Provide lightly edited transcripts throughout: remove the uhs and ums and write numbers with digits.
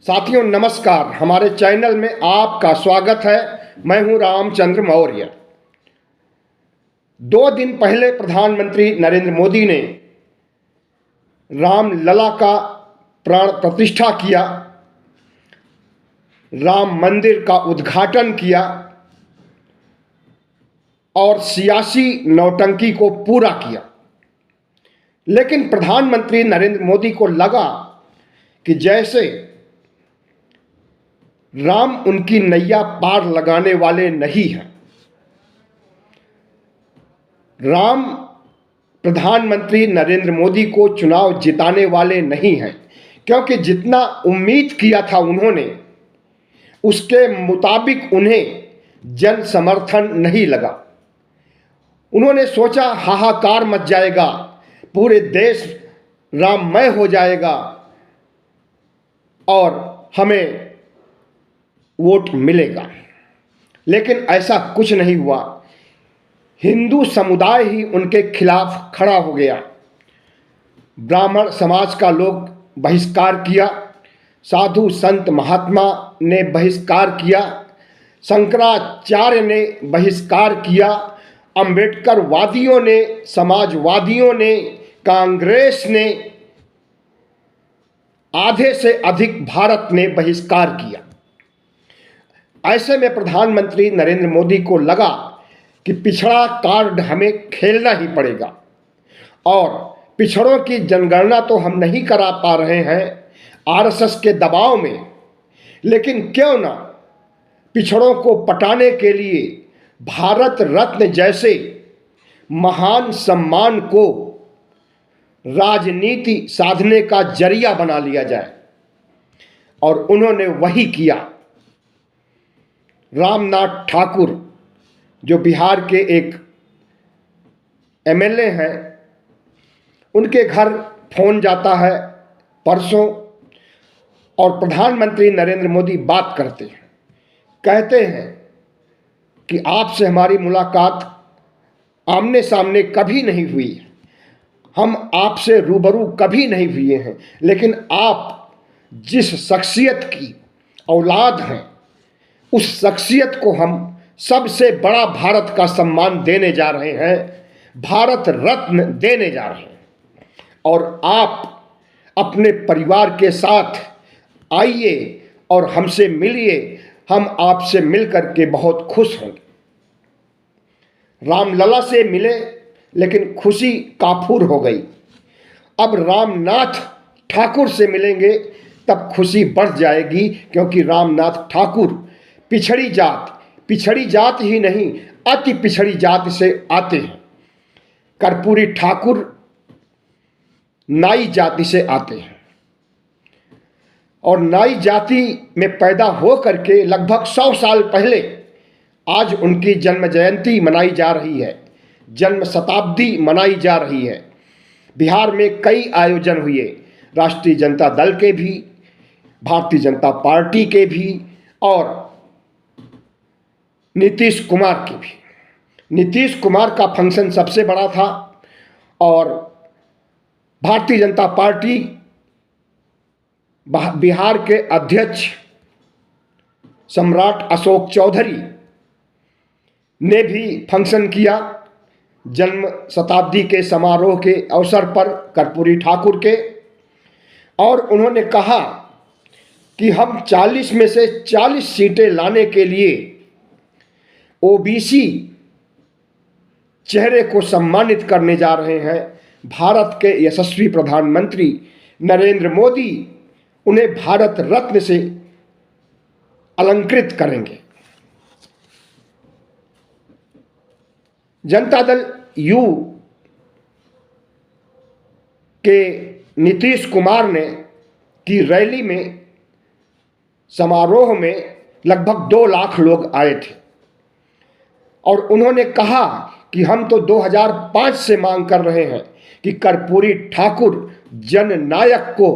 साथियों नमस्कार। हमारे चैनल में आपका स्वागत है। मैं हूं रामचंद्र मौर्य। 2 दिन पहले प्रधानमंत्री नरेंद्र मोदी ने रामलला का प्राण प्रतिष्ठा किया, राम मंदिर का उद्घाटन किया और सियासी नौटंकी को पूरा किया। लेकिन प्रधानमंत्री नरेंद्र मोदी को लगा कि जैसे राम उनकी नैया पार लगाने वाले नहीं हैं। राम प्रधानमंत्री नरेंद्र मोदी को चुनाव जिताने वाले नहीं हैं, क्योंकि जितना उम्मीद किया था उन्होंने, उसके मुताबिक उन्हें जन समर्थन नहीं लगा। उन्होंने सोचा हाहाकार मच जाएगा, पूरे देश राममय हो जाएगा और हमें वोट मिलेगा। लेकिन ऐसा कुछ नहीं हुआ। हिंदू समुदाय ही उनके खिलाफ खड़ा हो गया। ब्राह्मण समाज का लोग बहिष्कार किया, साधु संत महात्मा ने बहिष्कार किया, शंकराचार्य ने बहिष्कार किया, अंबेडकर वादियों ने, समाजवादियों ने, कांग्रेस ने, आधे से अधिक भारत ने बहिष्कार किया। ऐसे में प्रधानमंत्री नरेंद्र मोदी को लगा कि पिछड़ा कार्ड हमें खेलना ही पड़ेगा और पिछड़ों की जनगणना तो हम नहीं करा पा रहे हैं आरएसएस के दबाव में, लेकिन क्यों ना पिछड़ों को पटाने के लिए भारत रत्न जैसे महान सम्मान को राजनीति साधने का जरिया बना लिया जाए। और उन्होंने वही किया। रामनाथ ठाकुर, जो बिहार के एक एमएलए हैं, उनके घर फोन जाता है परसों और प्रधानमंत्री नरेंद्र मोदी बात करते हैं। कहते हैं कि आपसे हमारी मुलाकात आमने सामने कभी नहीं हुई, हम आपसे रूबरू कभी नहीं हुए हैं, लेकिन आप जिस शख्सियत की औलाद हैं, उस शख्सियत को हम सबसे बड़ा भारत का सम्मान देने जा रहे हैं, भारत रत्न देने जा रहे हैं। और आप अपने परिवार के साथ आइए और हमसे मिलिए, हम आपसे मिलकर के बहुत खुश होंगे। रामलला से मिले, लेकिन खुशी काफूर हो गई। अब रामनाथ ठाकुर से मिलेंगे तब खुशी बढ़ जाएगी, क्योंकि रामनाथ ठाकुर पिछड़ी जात ही नहीं, अति पिछड़ी जात से आते हैं। कर्पूरी ठाकुर नाई जाति से आते हैं और नाई जाति में पैदा हो करके लगभग 100 साल पहले आज उनकी जन्म जयंती मनाई जा रही है, जन्म शताब्दी मनाई जा रही है। बिहार में कई आयोजन हुए, राष्ट्रीय जनता दल के भी, भारतीय जनता पार्टी के भी और नीतीश कुमार की भी। नीतीश कुमार का फंक्शन सबसे बड़ा था और भारतीय जनता पार्टी बिहार के अध्यक्ष सम्राट अशोक चौधरी ने भी फंक्शन किया जन्म शताब्दी के समारोह के अवसर पर कर्पूरी ठाकुर के। और उन्होंने कहा कि हम 40 में से 40 सीटें लाने के लिए ओबीसी चेहरे को सम्मानित करने जा रहे हैं। भारत के यशस्वी प्रधानमंत्री नरेंद्र मोदी उन्हें भारत रत्न से अलंकृत करेंगे। जनता दल यू के नीतीश कुमार ने की रैली में, समारोह में लगभग 2 लाख लोग आए थे और उन्होंने कहा कि हम तो 2005 से मांग कर रहे हैं कि कर्पूरी ठाकुर जननायक को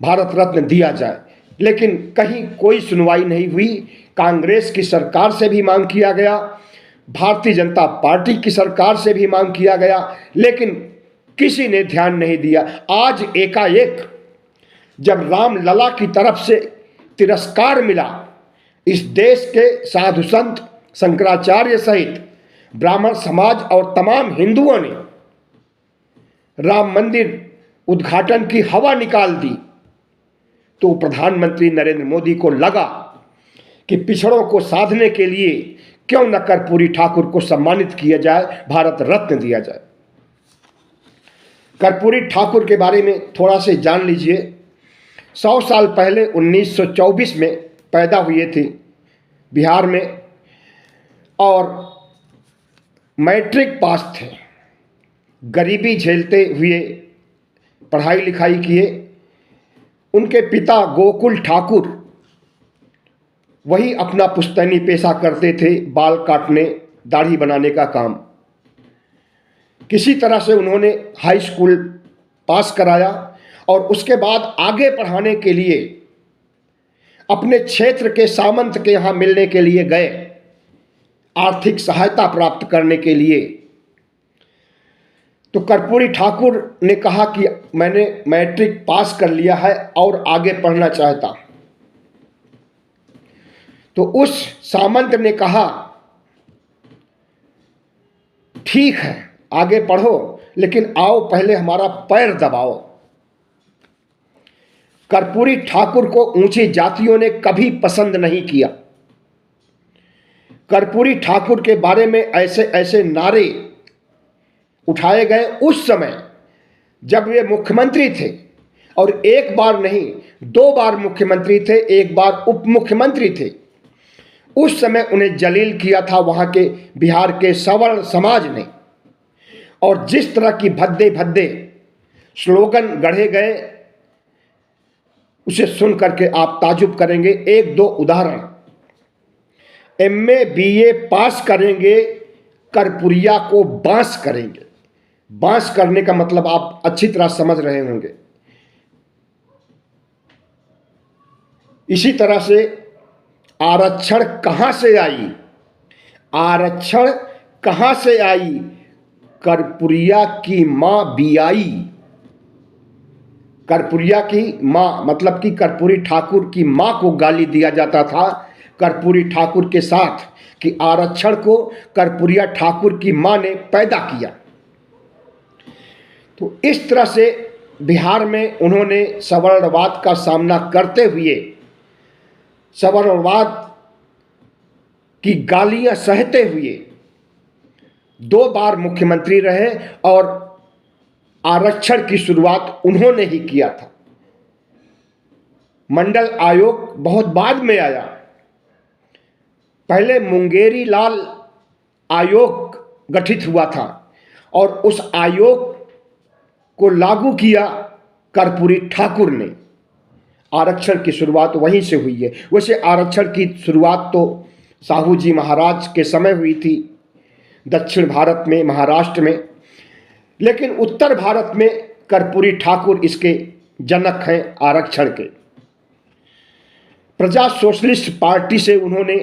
भारत रत्न दिया जाए, लेकिन कहीं कोई सुनवाई नहीं हुई। कांग्रेस की सरकार से भी मांग किया गया, भारतीय जनता पार्टी की सरकार से भी मांग किया गया, लेकिन किसी ने ध्यान नहीं दिया। आज एकाएक जब रामलला की तरफ से तिरस्कार मिला, इस देश के साधु संत, शंकराचार्य सहित ब्राह्मण समाज और तमाम हिंदुओं ने राम मंदिर उद्घाटन की हवा निकाल दी, तो प्रधानमंत्री नरेंद्र मोदी को लगा कि पिछड़ों को साधने के लिए क्यों न कर्पूरी ठाकुर को सम्मानित किया जाए, भारत रत्न दिया जाए। कर्पूरी ठाकुर के बारे में थोड़ा से जान लीजिए। 100 साल पहले 1924 में पैदा हुए थे बिहार में और मैट्रिक पास थे। गरीबी झेलते हुए पढ़ाई लिखाई किए। उनके पिता गोकुल ठाकुर वही अपना पुश्तैनी पेशा करते थे, बाल काटने, दाढ़ी बनाने का काम। किसी तरह से उन्होंने हाई स्कूल पास कराया और उसके बाद आगे पढ़ाने के लिए अपने क्षेत्र के सामंत के यहाँ मिलने के लिए गए, आर्थिक सहायता प्राप्त करने के लिए। तो कर्पूरी ठाकुर ने कहा कि मैंने मैट्रिक पास कर लिया है और आगे पढ़ना चाहता। तो उस सामंत ने कहा, ठीक है आगे पढ़ो, लेकिन आओ पहले हमारा पैर दबाओ। कर्पूरी ठाकुर को ऊंची जातियों ने कभी पसंद नहीं किया। कर्पूरी ठाकुर के बारे में ऐसे ऐसे नारे उठाए गए उस समय जब वे मुख्यमंत्री थे, और एक बार नहीं 2 बार मुख्यमंत्री थे, एक बार उप मुख्यमंत्री थे। उस समय उन्हें जलील किया था वहां के बिहार के सवर्ण समाज ने, और जिस तरह की भद्दे भद्दे स्लोगन गढ़े गए उसे सुन करके आप ताजुब करेंगे। 1-2 उदाहरण। MA BA पास करेंगे, कर्पूरिया को बांस करेंगे। बांस करने का मतलब आप अच्छी तरह समझ रहे होंगे। इसी तरह से आरक्षण कहां से आई? आरक्षण कहां से आई? कर्पूरिया की मां बियाई। कर्पूरिया की मां मतलब कि कर्पूरी ठाकुर की मां को गाली दिया जाता था कर्पूरी ठाकुर के साथ कि आरक्षण को कर्पूरिया ठाकुर की मां ने पैदा किया। तो इस तरह से बिहार में उन्होंने सवर्णवाद का सामना करते हुए, सवर्णवाद की गालियां सहते हुए 2 बार मुख्यमंत्री रहे और आरक्षण की शुरुआत उन्होंने ही किया था। मंडल आयोग बहुत बाद में आया। पहले मुंगेरी लाल आयोग गठित हुआ था और उस आयोग को लागू किया कर्पूरी ठाकुर ने। आरक्षण की शुरुआत वहीं से हुई है। वैसे आरक्षण की शुरुआत तो साहू जी महाराज के समय हुई थी दक्षिण भारत में, महाराष्ट्र में, लेकिन उत्तर भारत में कर्पूरी ठाकुर इसके जनक हैं आरक्षण के। प्रजा सोशलिस्ट पार्टी से उन्होंने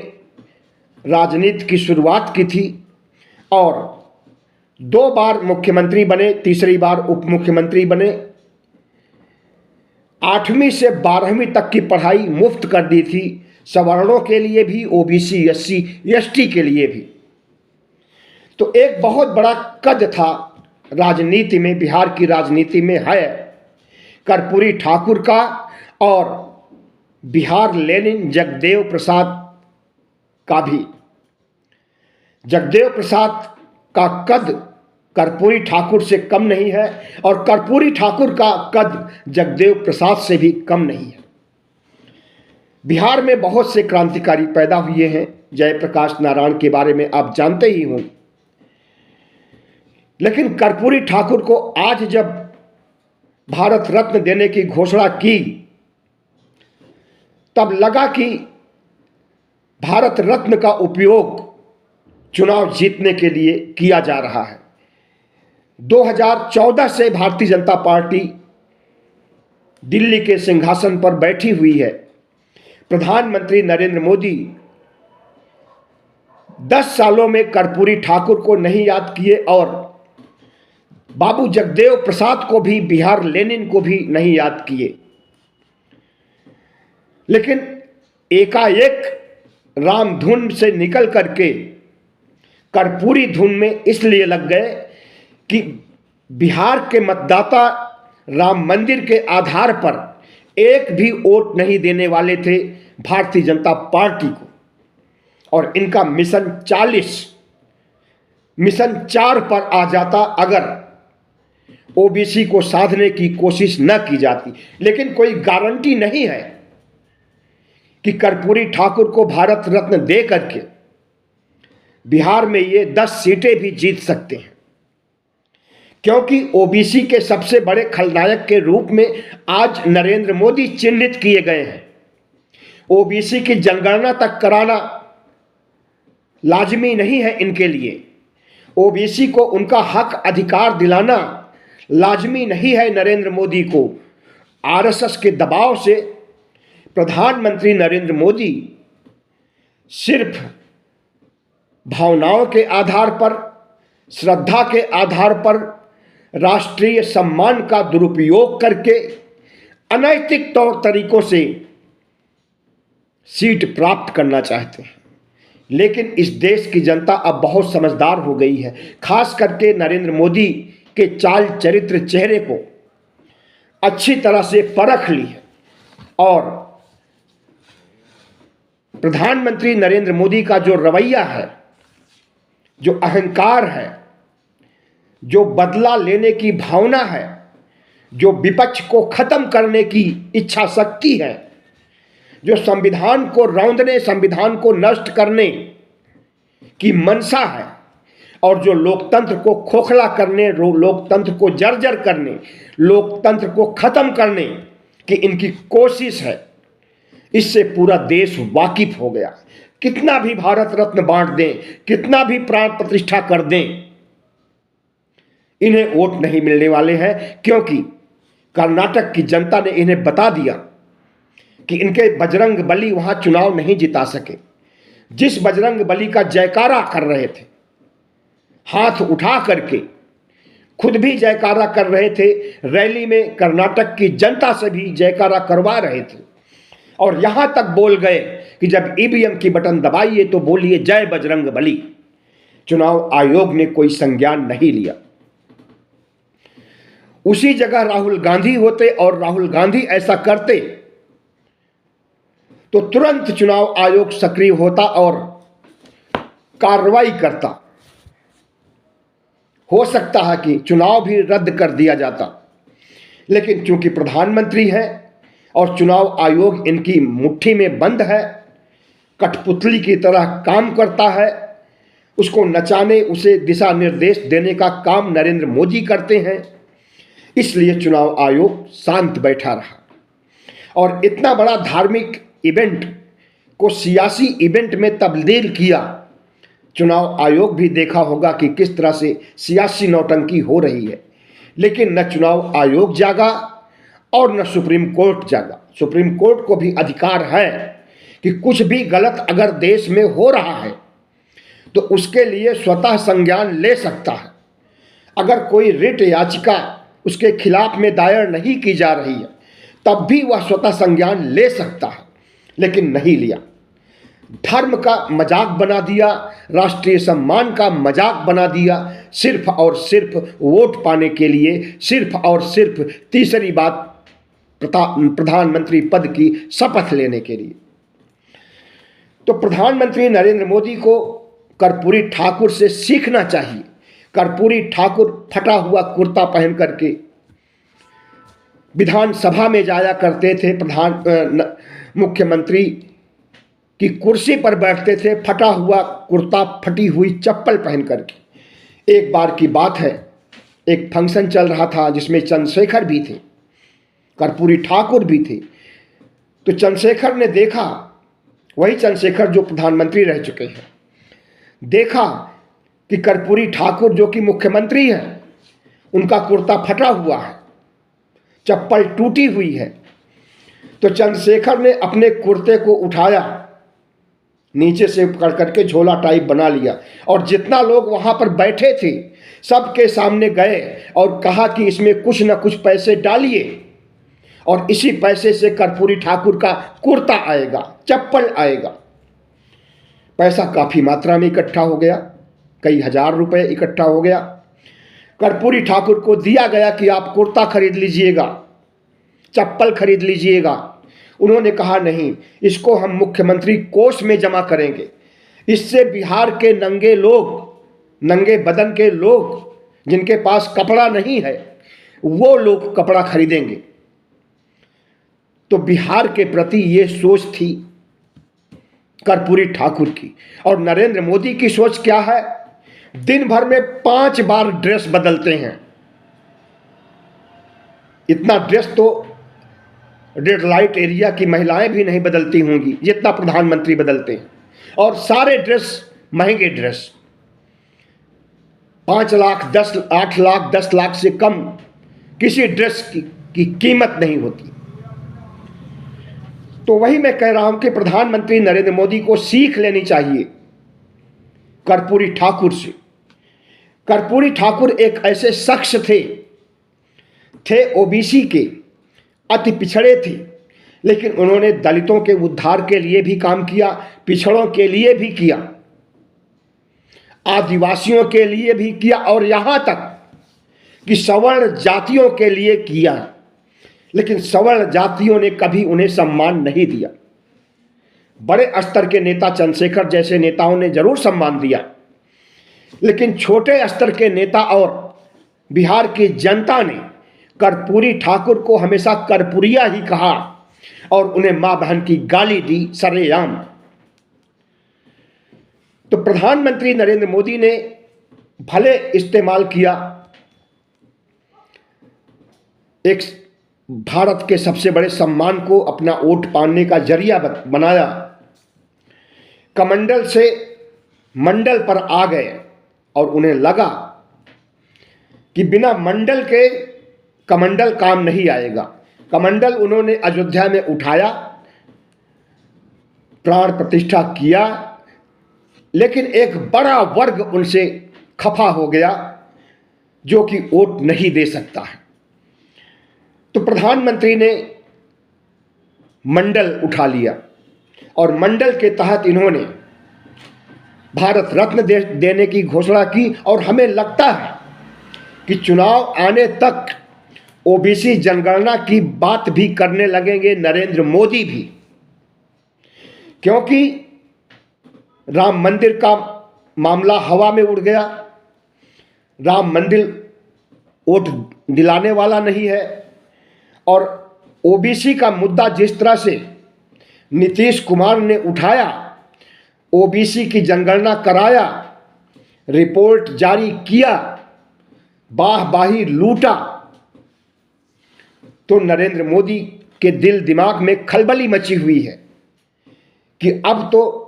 राजनीति की शुरुआत की थी और 2 बार मुख्यमंत्री बने, तीसरी बार उप मुख्यमंत्री बने। 8वीं से 12वीं तक की पढ़ाई मुफ्त कर दी थी, सवर्णों के लिए भी, OBC SC ST के लिए भी। तो एक बहुत बड़ा कद था राजनीति में, बिहार की राजनीति में है कर्पूरी ठाकुर का। और बिहार लेनिन जगदेव प्रसाद का भी। जगदेव प्रसाद का कद कर्पूरी ठाकुर से कम नहीं है और कर्पूरी ठाकुर का कद जगदेव प्रसाद से भी कम नहीं है। बिहार में बहुत से क्रांतिकारी पैदा हुए हैं। जयप्रकाश नारायण के बारे में आप जानते ही हों। लेकिन कर्पूरी ठाकुर को आज जब भारत रत्न देने की घोषणा की, तब लगा कि भारत रत्न का उपयोग चुनाव जीतने के लिए किया जा रहा है। 2014 से भारतीय जनता पार्टी दिल्ली के सिंहासन पर बैठी हुई है। प्रधानमंत्री नरेंद्र मोदी 10 सालों में कर्पूरी ठाकुर को नहीं याद किए और बाबू जगदेव प्रसाद को भी, बिहार लेनिन को भी नहीं याद किए। लेकिन एकाएक राम धुन से निकल करके कर्पूरी धुन में इसलिए लग गए कि बिहार के मतदाता राम मंदिर के आधार पर एक भी वोट नहीं देने वाले थे भारतीय जनता पार्टी को, और इनका मिशन 4 पर आ जाता अगर ओबीसी को साधने की कोशिश न की जाती। लेकिन कोई गारंटी नहीं है कि कर्पूरी ठाकुर को भारत रत्न दे करके बिहार में ये 10 सीटें भी जीत सकते हैं, क्योंकि ओबीसी के सबसे बड़े खलनायक के रूप में आज नरेंद्र मोदी चिन्हित किए गए हैं। ओबीसी की जनगणना तक कराना लाजमी नहीं है इनके लिए, ओबीसी को उनका हक अधिकार दिलाना लाजमी नहीं है नरेंद्र मोदी को। आरएसएस के दबाव से प्रधानमंत्री नरेंद्र मोदी सिर्फ भावनाओं के आधार पर, श्रद्धा के आधार पर राष्ट्रीय सम्मान का दुरुपयोग करके अनैतिक तौर तरीकों से सीट प्राप्त करना चाहते हैं। लेकिन इस देश की जनता अब बहुत समझदार हो गई है, खास करके नरेंद्र मोदी के चाल चरित्र चेहरे को अच्छी तरह से परख ली है, और प्रधानमंत्री नरेंद्र मोदी का जो रवैया है, जो अहंकार है, जो बदला लेने की भावना है, जो विपक्ष को खत्म करने की इच्छा शक्ति है, जो संविधान को रौंदने, संविधान को नष्ट करने की मंशा है, और जो लोकतंत्र को खोखला करने, लोकतंत्र को जर्जर करने, लोकतंत्र को खत्म करने की इनकी कोशिश है, इससे पूरा देश वाकिफ हो गया। कितना भी भारत रत्न बांट दें, कितना भी प्राण प्रतिष्ठा कर दें, इन्हें वोट नहीं मिलने वाले हैं, क्योंकि कर्नाटक की जनता ने इन्हें बता दिया कि इनके बजरंग बली वहां चुनाव नहीं जिता सके। जिस बजरंग बली का जयकारा कर रहे थे, हाथ उठा करके खुद भी जयकारा कर रहे थे, रैली में कर्नाटक की जनता से भी जयकारा करवा रहे थे, और यहां तक बोल गए कि जब ईवीएम की बटन दबाइए तो बोलिए जय बजरंग बली। चुनाव आयोग ने कोई संज्ञान नहीं लिया। उसी जगह राहुल गांधी होते और राहुल गांधी ऐसा करते तो तुरंत चुनाव आयोग सक्रिय होता और कार्रवाई करता। हो सकता है कि चुनाव भी रद्द कर दिया जाता, लेकिन चूंकि प्रधानमंत्री है और चुनाव आयोग इनकी मुट्ठी में बंद है, कठपुतली की तरह काम करता है, उसको नचाने, उसे दिशा निर्देश देने का काम नरेंद्र मोदी करते हैं, इसलिए चुनाव आयोग शांत बैठा रहा। और इतना बड़ा धार्मिक इवेंट को सियासी इवेंट में तब्दील किया। चुनाव आयोग भी देखा होगा कि किस तरह से सियासी नौटंकी हो रही है, लेकिन न चुनाव आयोग जागा और न सुप्रीम कोर्ट जागा। सुप्रीम कोर्ट को भी अधिकार है कि कुछ भी गलत अगर देश में हो रहा है तो उसके लिए स्वतः संज्ञान ले सकता है। अगर कोई रिट याचिका उसके खिलाफ में दायर नहीं की जा रही है तब भी वह स्वतः संज्ञान ले सकता है, लेकिन नहीं लिया। धर्म का मजाक बना दिया, राष्ट्रीय सम्मान का मजाक बना दिया, सिर्फ और सिर्फ वोट पाने के लिए, सिर्फ और सिर्फ तीसरी बात प्रधानमंत्री पद की शपथ लेने के लिए। तो प्रधानमंत्री नरेंद्र मोदी को कर्पूरी ठाकुर से सीखना चाहिए। कर्पूरी ठाकुर फटा हुआ कुर्ता पहन करके विधानसभा में जाया करते थे, मुख्यमंत्री की कुर्सी पर बैठते थे फटा हुआ कुर्ता, फटी हुई चप्पल पहन करके। एक बार की बात है, एक फंक्शन चल रहा था जिसमें चंद्रशेखर भी थे, कर्पूरी ठाकुर भी थे। तो चंद्रशेखर ने देखा, वही चंद्रशेखर जो प्रधानमंत्री रह चुके हैं, देखा कि कर्पूरी ठाकुर जो कि मुख्यमंत्री हैं, उनका कुर्ता फटा हुआ है, चप्पल टूटी हुई है। तो चंद्रशेखर ने अपने कुर्ते को उठाया, नीचे से पकड़ करके झोला टाइप बना लिया, और जितना लोग वहां पर बैठे थे सबके सामने गए और कहा कि इसमें कुछ न कुछ पैसे डालिए और इसी पैसे से कर्पूरी ठाकुर का कुर्ता आएगा, चप्पल आएगा। पैसा काफ़ी मात्रा में इकट्ठा हो गया, कई हजार रुपए इकट्ठा हो गया। कर्पूरी ठाकुर को दिया गया कि आप कुर्ता खरीद लीजिएगा, चप्पल खरीद लीजिएगा। उन्होंने कहा नहीं, इसको हम मुख्यमंत्री कोष में जमा करेंगे। इससे बिहार के नंगे लोग, नंगे बदन के लोग जिनके पास कपड़ा नहीं है, वो लोग कपड़ा खरीदेंगे। तो बिहार के प्रति ये सोच थी कर्पूरी ठाकुर की। और नरेंद्र मोदी की सोच क्या है? दिन भर में 5 बार ड्रेस बदलते हैं। इतना ड्रेस तो रेड लाइट एरिया की महिलाएं भी नहीं बदलती होंगी जितना प्रधानमंत्री बदलते हैं। और सारे ड्रेस महंगे ड्रेस, 5 लाख 8 लाख 10 लाख से कम किसी ड्रेस की कीमत नहीं होती। तो वही मैं कह रहा हूं कि प्रधानमंत्री नरेंद्र मोदी को सीख लेनी चाहिए कर्पूरी ठाकुर से। कर्पूरी ठाकुर एक ऐसे शख्स थे ओबीसी के, अति पिछड़े थे, लेकिन उन्होंने दलितों के उद्धार के लिए भी काम किया, पिछड़ों के लिए भी किया, आदिवासियों के लिए भी किया और यहां तक कि सवर्ण जातियों के लिए किया। लेकिन सवर्ण जातियों ने कभी उन्हें सम्मान नहीं दिया। बड़े स्तर के नेता चंद्रशेखर जैसे नेताओं ने जरूर सम्मान दिया, लेकिन छोटे स्तर के नेता और बिहार की जनता ने कर्पूरी ठाकुर को हमेशा कर्पूरिया ही कहा और उन्हें मां बहन की गाली दी सरेआम। तो प्रधानमंत्री नरेंद्र मोदी ने भले इस्तेमाल किया, एक भारत के सबसे बड़े सम्मान को अपना वोट पाने का जरिया बनाया, कमंडल से मंडल पर आ गए और उन्हें लगा कि बिना मंडल के कमंडल काम नहीं आएगा। कमंडल उन्होंने अयोध्या में उठाया, प्राण प्रतिष्ठा किया, लेकिन एक बड़ा वर्ग उनसे खफा हो गया जो कि वोट नहीं दे सकता है। तो प्रधानमंत्री ने मंडल उठा लिया और मंडल के तहत इन्होंने भारत रत्न देने की घोषणा की। और हमें लगता है कि चुनाव आने तक ओबीसी जनगणना की बात भी करने लगेंगे नरेंद्र मोदी भी, क्योंकि राम मंदिर का मामला हवा में उड़ गया। राम मंदिर वोट दिलाने वाला नहीं है और ओबीसी का मुद्दा जिस तरह से नीतीश कुमार ने उठाया, ओबीसी की जनगणना कराया, रिपोर्ट जारी किया, वाहवाही लूटा, तो नरेंद्र मोदी के दिल दिमाग में खलबली मची हुई है कि अब तो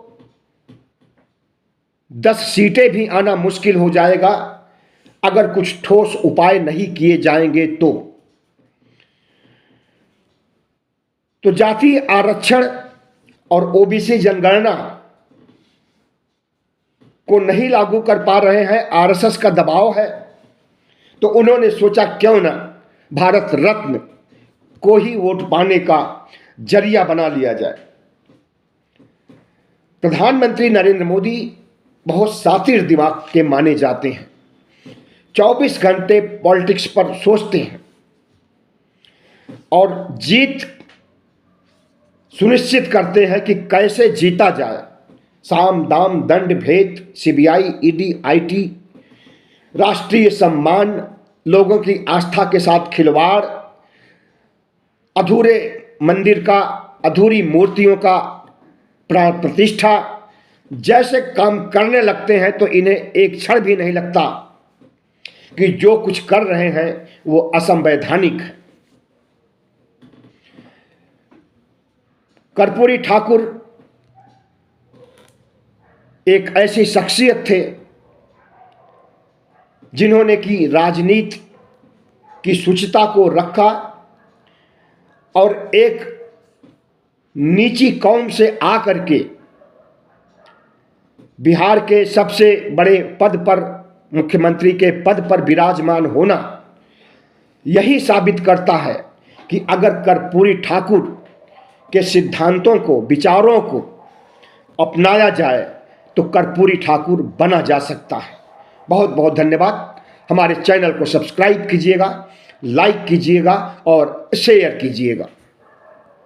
10 सीटें भी आना मुश्किल हो जाएगा अगर कुछ ठोस उपाय नहीं किए जाएंगे। तो जाति आरक्षण और ओबीसी जनगणना को नहीं लागू कर पा रहे हैं, आरएसएस का दबाव है। तो उन्होंने सोचा क्यों ना भारत रत्न को ही वोट पाने का जरिया बना लिया जाए। प्रधानमंत्री नरेंद्र मोदी बहुत शातिर दिमाग के माने जाते हैं, 24 घंटे पॉलिटिक्स पर सोचते हैं और जीत सुनिश्चित करते हैं कि कैसे जीता जाए। साम दाम दंड भेद, सीबीआई, ईडी, आईटी, राष्ट्रीय सम्मान, लोगों की आस्था के साथ खिलवाड़, अधूरे मंदिर का, अधूरी मूर्तियों का प्राण प्रतिष्ठा जैसे काम करने लगते हैं तो इन्हें एक क्षण भी नहीं लगता कि जो कुछ कर रहे हैं वो असंवैधानिक है। कर्पूरी ठाकुर एक ऐसी शख्सियत थे जिन्होंने की राजनीति की शुचिता को रखा और एक नीची कौम से आकर के बिहार के सबसे बड़े पद पर, मुख्यमंत्री के पद पर विराजमान होना यही साबित करता है कि अगर कर्पूरी ठाकुर के सिद्धांतों को, विचारों को अपनाया जाए तो कर्पूरी ठाकुर बना जा सकता है। बहुत बहुत धन्यवाद। हमारे चैनल को सब्सक्राइब कीजिएगा, लाइक कीजिएगा और शेयर कीजिएगा।